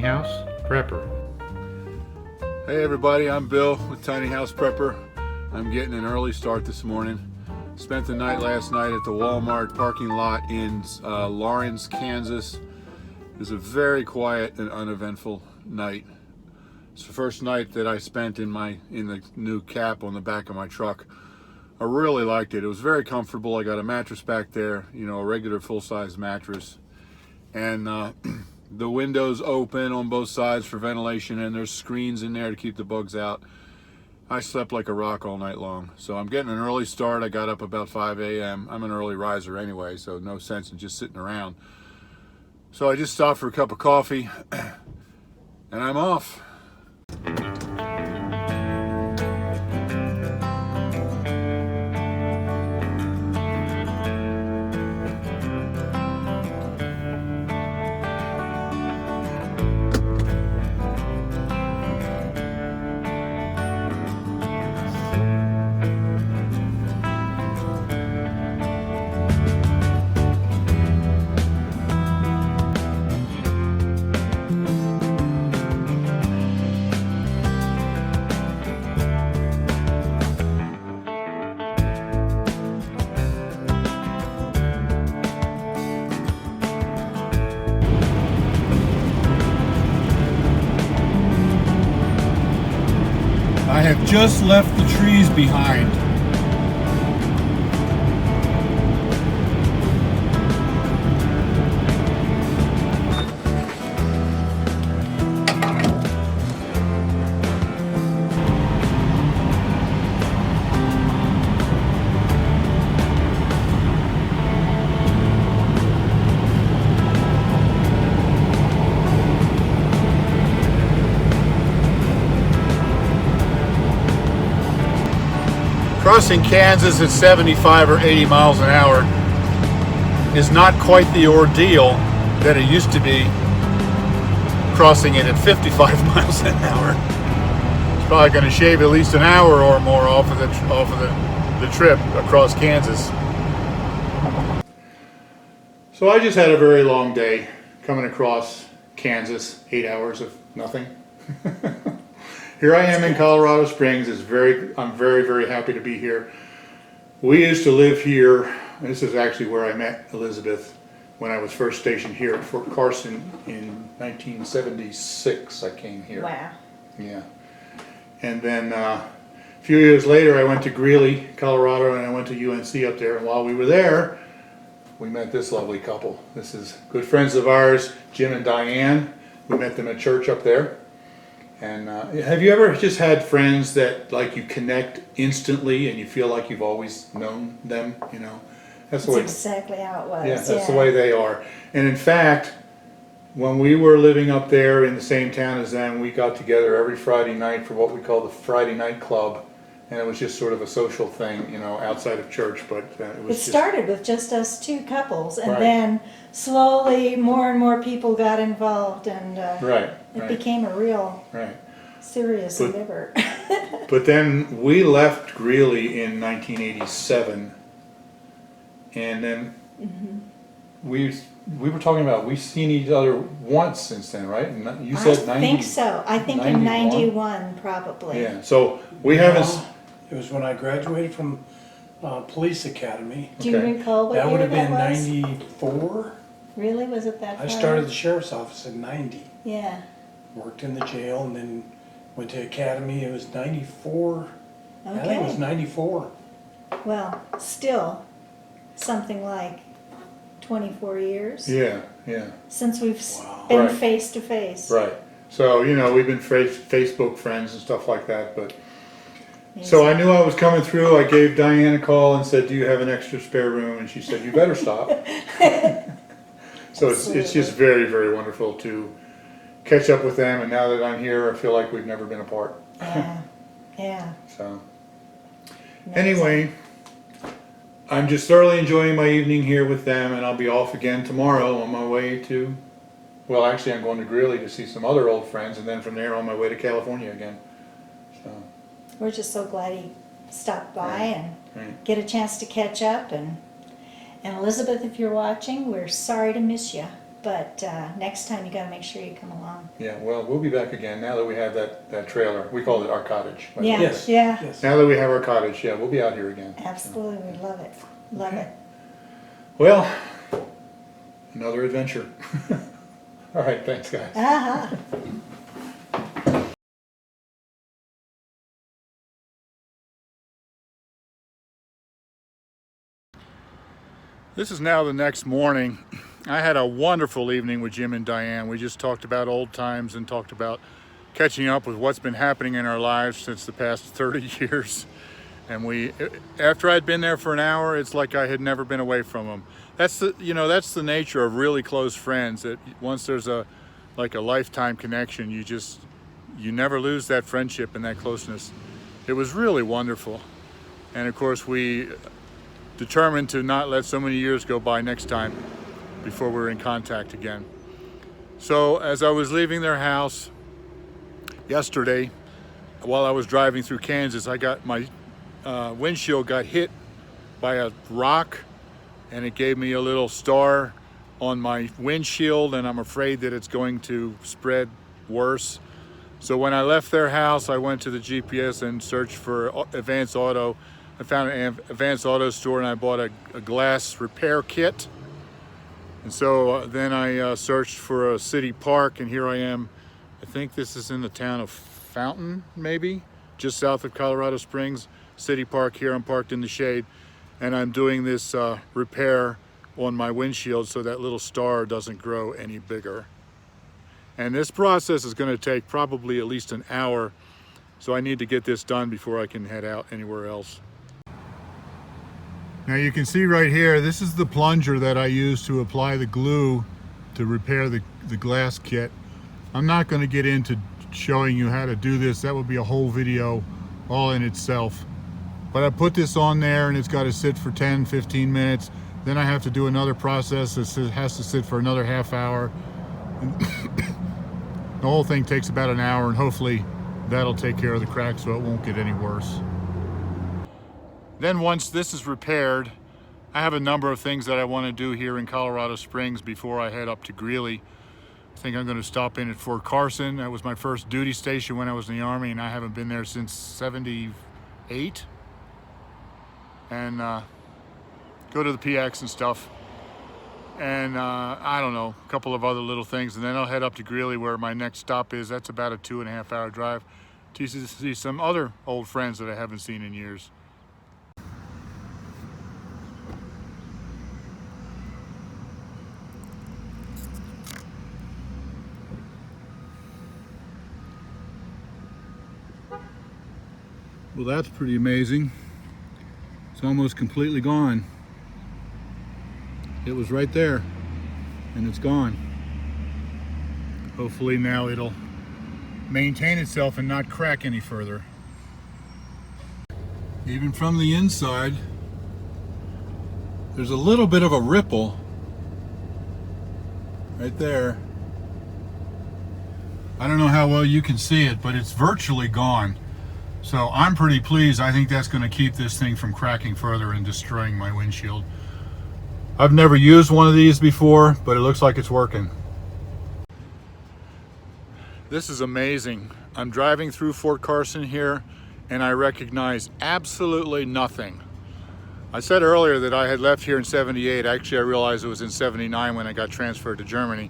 House Prepper. Hey everybody, I'm Bill with Tiny House Prepper. I'm getting an early start this morning. Spent the night last night at the Walmart parking lot in Lawrence, Kansas. It was a very quiet and uneventful night. It's the first night that I spent in the new cap on the back of my truck. I really liked it. It was very comfortable. I got a mattress back there, you know, a regular full-size mattress. And the windows open on both sides for ventilation, and there's screens in there to keep the bugs out. I slept like a rock all night long. So I'm getting an early start. I got up about 5 a.m. I'm an early riser anyway, so no sense in just sitting around. So I just stopped for a cup of coffee, and I'm off. I have just left the trees behind. Crossing Kansas at 75 or 80 miles an hour is not quite the ordeal that it used to be crossing it at 55 miles an hour. It's probably going to shave at least an hour or more off of the trip across Kansas. So I just had a very long day coming across Kansas, 8 hours of nothing. Here I am in Colorado Springs. I'm very, very happy to be here. We used to live here. This is actually where I met Elizabeth when I was first stationed here at Fort Carson in 1976. I came here. Wow. Yeah. And then a few years later I went to Greeley, Colorado, and I went to UNC up there. And while we were there, we met this lovely couple. This is good friends of ours, Jim and Diane. We met them at church up there. And have you ever just had friends that like you connect instantly and you feel like you've always known them, you know? That's exactly how it was. Yeah, that's the way they are. And in fact, when we were living up there in the same town as them, we got together every Friday night for what we call the Friday Night Club. And it was just sort of a social thing, you know, outside of church, but it started with just us two couples, and right. Then slowly more and more people got involved, and it became a real serious endeavor. But then we left Greeley in 1987, and then we were talking about we've seen each other once since then, right? And you said 90. I think so. I think 91? In 91 probably. Yeah. So we haven't. It was when I graduated from police academy. Do you recall what year that was? That would have been 94. Really? Was it that far? I started the sheriff's office in 90. Yeah. Worked in the jail and then went to academy. It was 94. Okay. I think it was 94. Well, still something like 24 years. Yeah. Since we've been face to face. Right. So, you know, we've been Facebook friends and stuff like that, but so I knew I was coming through. I gave Diane a call and said, "Do you have an extra spare room?" And she said, "You better stop." So it's just very, very wonderful to catch up with them. And now that I'm here, I feel like we've never been apart. Yeah. So anyway, I'm just thoroughly enjoying my evening here with them, and I'll be off again tomorrow on my way to. Well, actually, I'm going to Greeley to see some other old friends, and then from there on my way to California again. So. We're just so glad he stopped by and get a chance to catch up. And Elizabeth, if you're watching, we're sorry to miss you. but next time you gotta make sure you come along. Yeah, well, we'll be back again now that we have that trailer. We call it our cottage. by the Yeah, way. Yes. yeah, Yes. Now that we have our cottage, yeah, we'll be out here again. absolutely, we love it, love it. Well, another adventure. All right, thanks, guys. Uh-huh. This is now the next morning. I had a wonderful evening with Jim and Diane. We just talked about old times and talked about catching up with what's been happening in our lives since the past 30 years. And after I'd been there for an hour, it's like I had never been away from them. That's the nature of really close friends, that once there's a lifetime connection, you never lose that friendship and that closeness. It was really wonderful. And of course, we determined to not let so many years go by next time before we were in contact again. So as I was leaving their house yesterday, while I was driving through Kansas, I got my windshield got hit by a rock, and it gave me a little star on my windshield, and I'm afraid that it's going to spread worse. So when I left their house, I went to the GPS and searched for Advance Auto. I found an Advance Auto store, and I bought a glass repair kit. And so then I searched for a city park, and here I am. I think this is in the town of Fountain, maybe, just south of Colorado Springs. City park here. I'm parked in the shade, and I'm doing this repair on my windshield so that little star doesn't grow any bigger. And this process is going to take probably at least an hour, so I need to get this done before I can head out anywhere else. Now you can see right here, this is the plunger that I use to apply the glue to repair the glass kit. I'm not going to get into showing you how to do this. That would be a whole video all in itself. But I put this on there, and it's got to sit for 10-15 minutes. Then I have to do another process that has to sit for another half hour. The whole thing takes about an hour, and hopefully that'll take care of the crack so it won't get any worse. Then once this is repaired, I have a number of things that I want to do here in Colorado Springs before I head up to Greeley. I think I'm going to stop in at Fort Carson. That was my first duty station when I was in the Army, and I haven't been there since '78. And go to the PX and stuff. And I don't know, a couple of other little things. And then I'll head up to Greeley, where my next stop is. That's about a 2.5 hour drive to see some other old friends that I haven't seen in years. Well, that's pretty amazing. It's almost completely gone. It was right there, and it's gone. Hopefully now it'll maintain itself and not crack any further. Even from the inside, there's a little bit of a ripple right there. I don't know how well you can see it, but it's virtually gone. So I'm pretty pleased. I think that's going to keep this thing from cracking further and destroying my windshield. I've never used one of these before, but it looks like it's working. This is amazing. I'm driving through Fort Carson here, and I recognize absolutely nothing. I said earlier that I had left here in '78. Actually, I realized it was in '79 when I got transferred to Germany.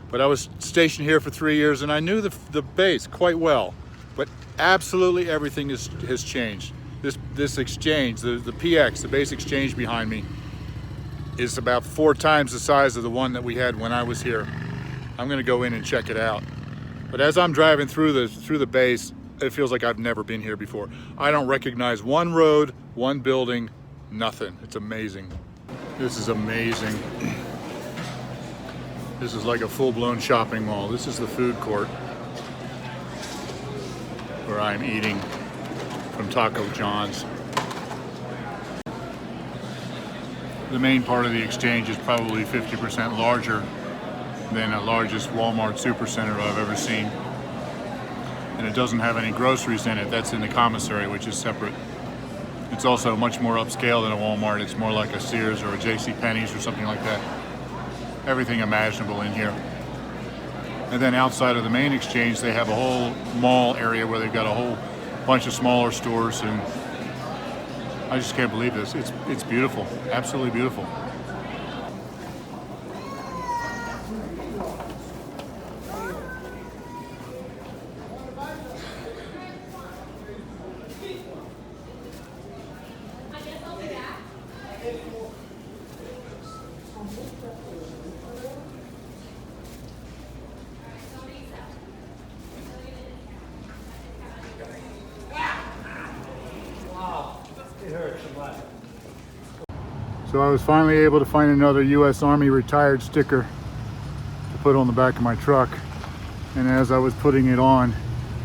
But I was stationed here for 3 years, and I knew the base quite well. But absolutely everything has changed. This exchange, the PX, the base exchange behind me, is about 4 times the size of the one that we had when I was here. I'm going to go in and check it out. But as I'm driving through the base, it feels like I've never been here before. I don't recognize one road, one building, nothing. It's amazing. This is amazing. This is like a full-blown shopping mall. This is the food court where I'm eating from Taco John's. The main part of the exchange is probably 50% larger than the largest Walmart supercenter I've ever seen. And it doesn't have any groceries in it. That's in the commissary, which is separate. It's also much more upscale than a Walmart. It's more like a Sears or a JCPenney's or something like that. everything imaginable in here. And then outside of the main exchange, they have a whole mall area where they've got a whole bunch of smaller stores, and I just can't believe this. It's beautiful, absolutely beautiful. So I was finally able to find another U.S. Army retired sticker to put on the back of my truck. And as I was putting it on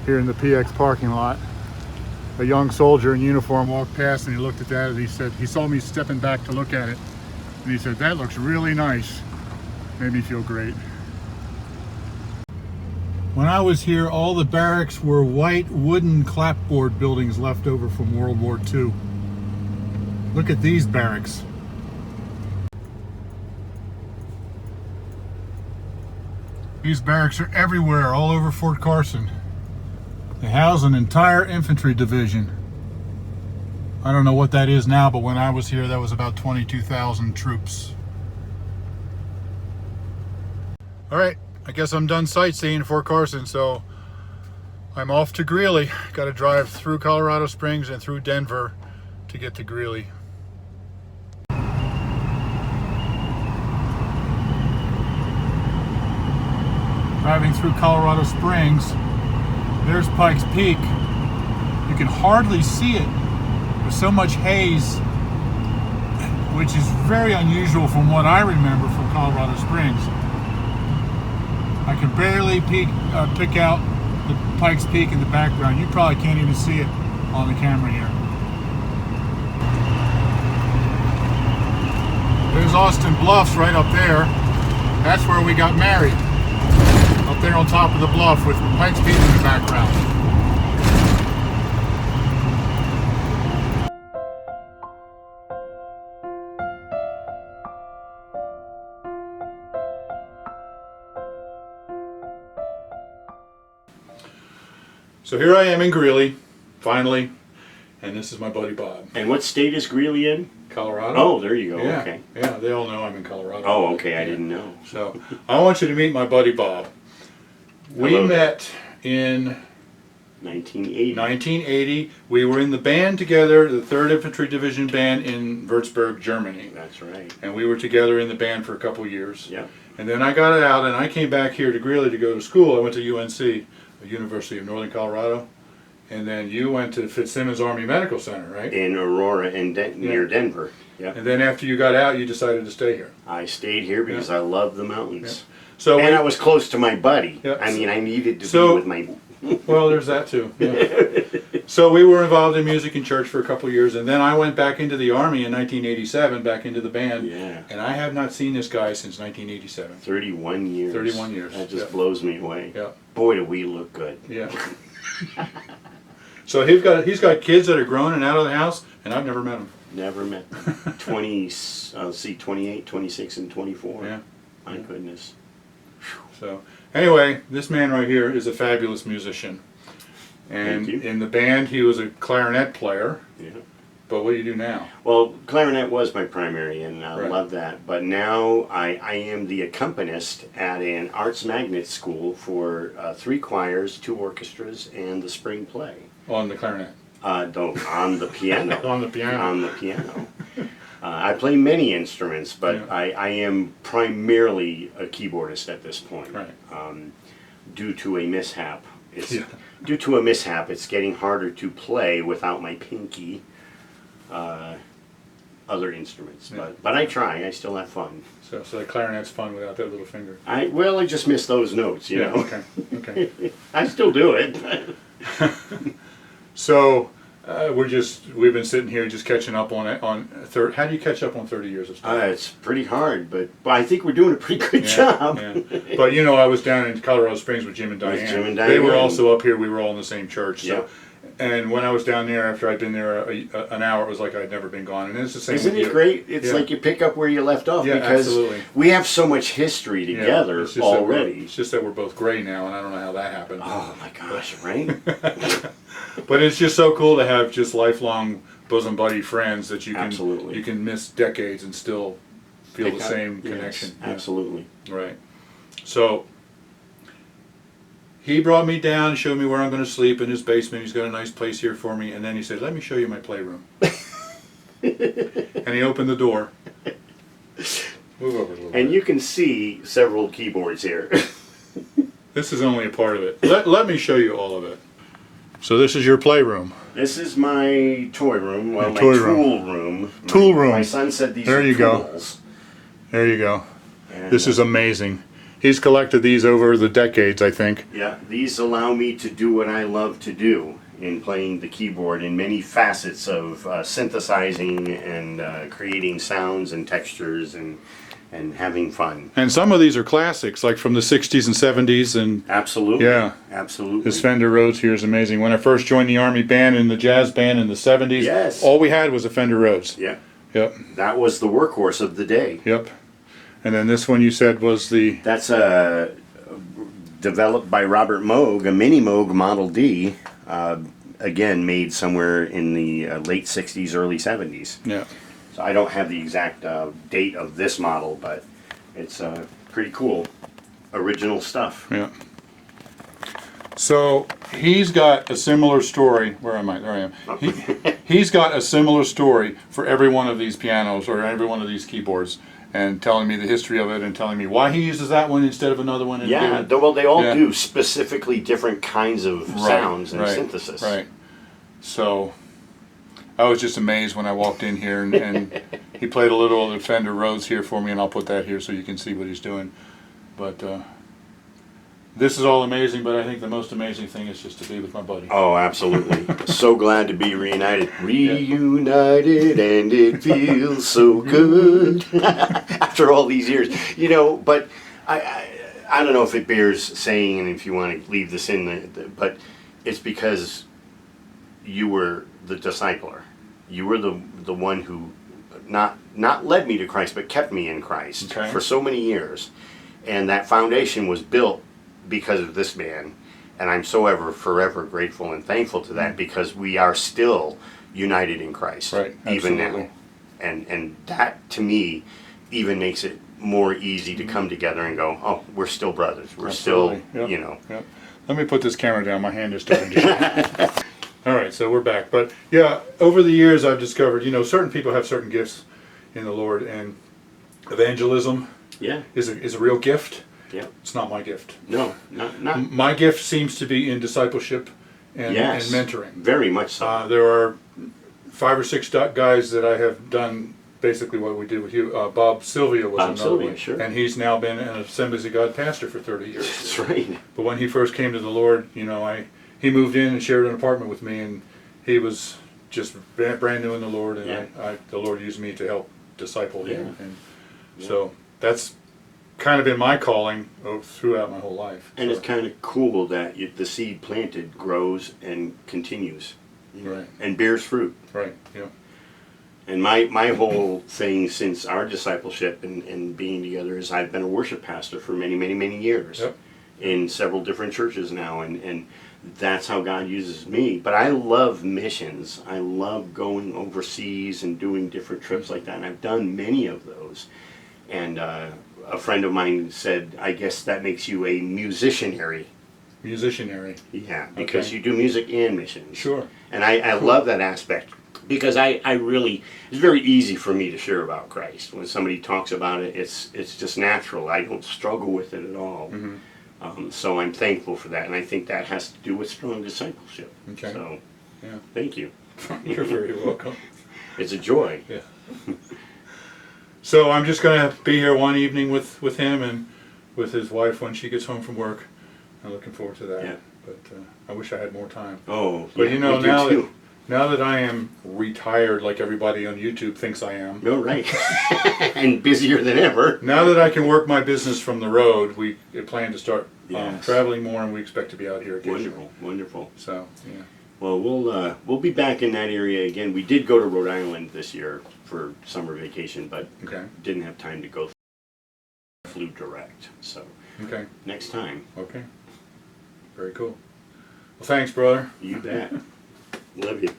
here in the PX parking lot, a young soldier in uniform walked past and he looked at that and he said, he saw me stepping back to look at it. And he said, "That looks really nice." Made me feel great. When I was here, all the barracks were white wooden clapboard buildings left over from World War II. Look at these barracks. These barracks are everywhere, all over Fort Carson. They house an entire infantry division. I don't know what that is now, but when I was here, that was about 22,000 troops. All right, I guess I'm done sightseeing Fort Carson, so I'm off to Greeley. Got to drive through Colorado Springs and through Denver to get to Greeley. Driving through Colorado Springs, there's Pikes Peak. You can hardly see it. There's so much haze, which is very unusual from what I remember from Colorado Springs. I can barely pick out the Pikes Peak in the background. You probably can't even see it on the camera here. There's Austin Bluffs right up there. That's where we got married. Up there on top of the bluff with Pikes Peak in the background. So here I am in Greeley, finally, and this is my buddy Bob. And what state is Greeley in? Colorado. Oh, there you go. Yeah, Okay. yeah, they all know I'm in Colorado. Oh, okay. I didn't know. So I want you to meet my buddy Bob. We Hello. met in 1980. 1980. We were in the band together, the 3rd Infantry Division band in Würzburg, Germany. That's right. And we were together in the band for a couple years. Yeah. And then I got out and I came back here to Greeley to go to school. I went to UNC, the University of Northern Colorado. And then you went to Fitzsimmons Army Medical Center, right? In Aurora and near Denver. Yeah. And then after you got out, you decided to stay here. I stayed here because I love the mountains. So And I was close to my buddy. Yeah. I mean, I needed to So- be with my... well, there's that too. Yeah. So we were involved in music and church for a couple of years, and then I went back into the Army in 1987, back into the band. Yeah. And I have not seen this guy since 1987. 31 years. 31 years. That just Yeah. blows me away. Yeah. Boy, do we look good. Yeah. So he's got kids that are grown and out of the house, and I've never met them. Never met them. 28, 26, and 24. Yeah. My goodness. So anyway, this man right here is a fabulous musician. And Thank you. in the band, he was a clarinet player. Yeah. But what do you do now? Well, clarinet was my primary, and I Right. love that. But now I am the accompanist at an arts magnet school for 3 choirs, 2 orchestras, and the spring play. On the clarinet. On the piano. On the piano. On the piano. I play many instruments, but Yeah. I am primarily a keyboardist at this point. Right. Due to a mishap. Yeah. Due to a mishap, it's getting harder to play without my pinky. Other instruments, Yeah. but I try. I still have fun. So the clarinet's fun without that little finger. I just miss those notes, you know. Okay. Okay. I still do it. So we've been sitting here just catching up on it. How do you catch up on 30 years of stuff? It's pretty hard, but I think we're doing a pretty good job. Yeah. But you know, I was down in Colorado Springs with Jim and Diane. With Jim and They were Diane. also up here. We were all in the same church. So Yeah. And when I was down there, after I'd been there an hour, it was like I'd never been gone. And it's the same. Isn't with it you. great? It's Yeah. like you pick up where you left off, Yeah, because absolutely. we have so much history Yeah, together it's just already. It's just that we're both gray now, and I don't know how that happened. Oh my gosh, right? But it's just so cool to have just lifelong bosom buddy friends that you can Absolutely. you can miss decades and still feel Pick the up- same yes, connection. Yeah. Absolutely. Right. So he brought me down, showed me where I'm going to sleep in his basement. He's got a nice place here for me, and then he said, "Let me show you my playroom." And he opened the door. Move over a little bit. And you can see several keyboards here. This is only a part of it. Let me show you all of it. So this is your playroom. This is my toy room, well, Your my toy tool room. Tool room. My son said these There are you go. tools. There you go. And, This is amazing. He's collected these over the decades, I think. yeah, these allow me to do what I love to do in playing the keyboard in many facets of synthesizing and creating sounds and textures and having fun. And some of these are classics, like from the 60s and 70s. And Absolutely. yeah, Absolutely. this Fender Rhodes here is amazing. When I first joined the Army band and the jazz band in the 70s, Yes. all we had was a Fender Rhodes. Yeah. Yep, That was the workhorse of the day. yep. And then this one you said was the... That's developed by Robert Moke, a mini Moog Model D, again made somewhere in the late 60s, early 70s. Yeah. So I don't have the exact date of this model, but it's pretty cool. Original stuff. Yeah. So he's got a similar story. Where am I? There I am. He's got a similar story for every one of these pianos or every one of these keyboards, and telling me the history of it and telling me why he uses that one instead of another one. And Yeah, doing- well, they all Yeah. do specifically different kinds of sounds and synthesis. Right. So I was just amazed when I walked in here, and he played a little of the Fender Rhodes here for me, and I'll put that here so you can see what he's doing. But this is all amazing, but I think the most amazing thing is just to be with my buddy. Oh, absolutely. So glad to be reunited. Reunited, and it feels so good. After all these years. You know, but I don't know if it bears saying, and if you want to leave this in, but it's because you were the discipler. You were the one who not led me to Christ, but kept me in Christ for so many years. And that foundation was built because of this man, and I'm so forever grateful and thankful to that, because we are still united in Christ, Right, even absolutely. now, and that to me even makes it more easy to come together and go, oh, we're still brothers, we're Absolutely. still, Yep. you know. Yep. Let me put this camera down. My hand is starting to shake. All right, so we're back. But yeah, over the years I've discovered, certain people have certain gifts in the Lord, and evangelism Yeah, is a real gift. yeah, It's not my gift. no, not My gift seems to be in discipleship and yes, mentoring. very much so. There are 5 or 6 guys that I have done basically what we did with you. Bob Sylvia was Bob another Sylvia, one, sure. and he's now been an Assemblies of God pastor for 30 years. That's right. But when he first came to the Lord, he moved in and shared an apartment with me, and he was just brand new in the Lord, and Yeah. the Lord used me to help disciple him, Yeah. and so that's kind of been my calling throughout my whole life. And So, it's kind of cool that the seed planted grows and continues, right, and bears fruit. right, yeah, And my whole thing since our discipleship and being together is I've been a worship pastor for many, many, many years Yep. in several different churches now, and that's how God uses me. But I love missions. I love going overseas and doing different trips like that, and I've done many of those. And a friend of mine said, I guess that makes you a musicianary. musicianary. Yeah, because Okay. you do music and missions. Sure. And I love that aspect, because I really, it's very easy for me to share about Christ. When somebody talks about it, it's just natural. I don't struggle with it at all. So I'm thankful for that, and I think that has to do with strong discipleship. Okay. So, Yeah. thank you. You're very welcome. It's a joy. Yeah. So I'm just going to be here one evening with him and with his wife when she gets home from work. I'm looking forward to that. Yeah. But I wish I had more time. Oh, But yeah, now we do too. now that I am retired, like everybody on YouTube thinks I am, No, right. And busier than ever. now that I can work my business from the road, we plan to start Yes. traveling more, and we expect to be out here occasionally. Wonderful, wonderful. So, yeah. Well, we'll be back in that area again. We did go to Rhode Island this year for summer vacation, but Okay. didn't have time to go. Flew direct, so Okay. next time. Okay. Very cool. Well, thanks, brother. You bet. Love you.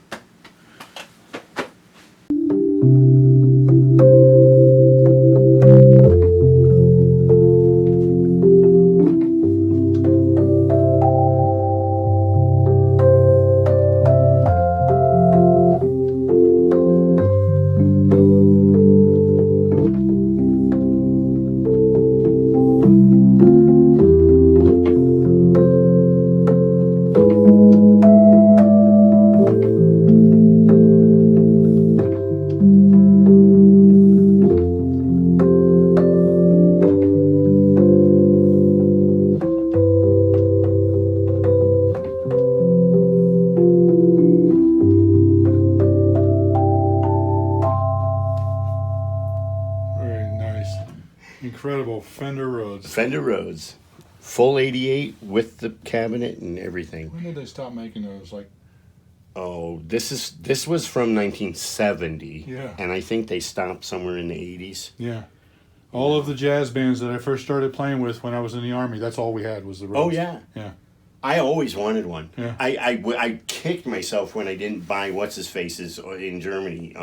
Very nice. Incredible Fender Rhodes. Fender Rhodes, full 88 with the cabinet and everything. When did they stop making those? Like, Oh, this was from 1970. Yeah. And I think they stopped somewhere in the 80s. yeah. All of the jazz bands that I first started playing with when I was in the Army, that's all we had was the Rhodes. Oh yeah. Yeah. I always wanted one. Yeah. I kicked myself when I didn't buy what's his face's in Germany.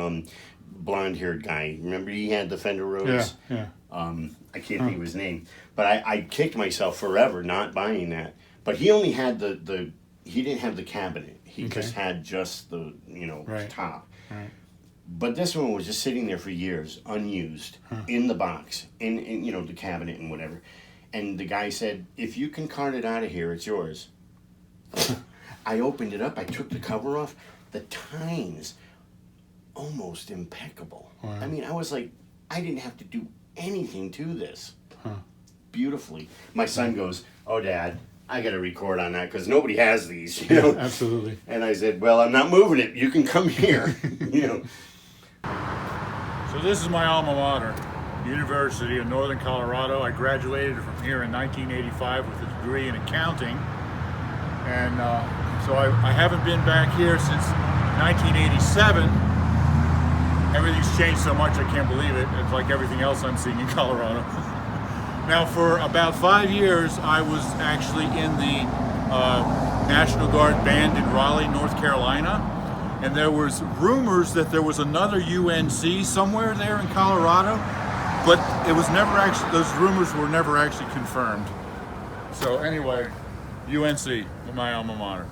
Blonde haired guy. Remember he had the Fender Rhodes? Yeah. I can't think of his name. But I kicked myself forever not buying that. But he only had the he didn't have the cabinet. He Okay. just had just the Right. top. Right. But this one was just sitting there for years, unused, in the box, in the cabinet and whatever. And the guy said, "If you can cart it out of here, it's yours." I opened it up. I took the cover off. The tines, almost impeccable. Wow. I mean, I was like, I didn't have to do anything to this. Huh. Beautifully. My son goes, "Oh, Dad, I got to record on that because nobody has these." Absolutely. And I said, "Well, I'm not moving it. You can come here." So this is my alma mater, University of Northern Colorado. I graduated from here in 1985 with a degree in accounting. And so I haven't been back here since 1987. Everything's changed so much I can't believe it. It's like everything else I'm seeing in Colorado. Now for about 5 years I was actually in the National Guard band in Raleigh, North Carolina. And there was rumors that there was another UNC somewhere there in Colorado, but it was never actually, those rumors were never actually confirmed. So anyway, UNC, my alma mater.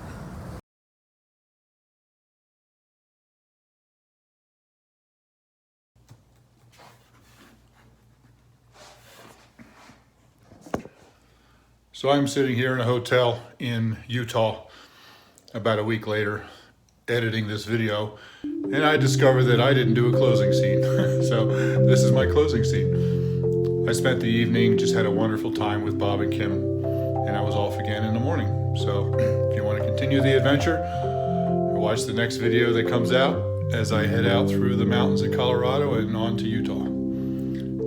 So I'm sitting here in a hotel in Utah about a week later, editing this video, and I discovered that I didn't do a closing scene. So this is my closing scene. I spent the evening, just had a wonderful time with Bob and Kim, and I was off again in the morning. So if you want to continue the adventure, watch the next video that comes out as I head out through the mountains of Colorado and on to Utah.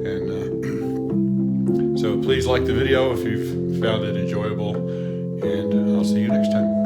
And so please like the video if you've found it enjoyable, and I'll see you next time.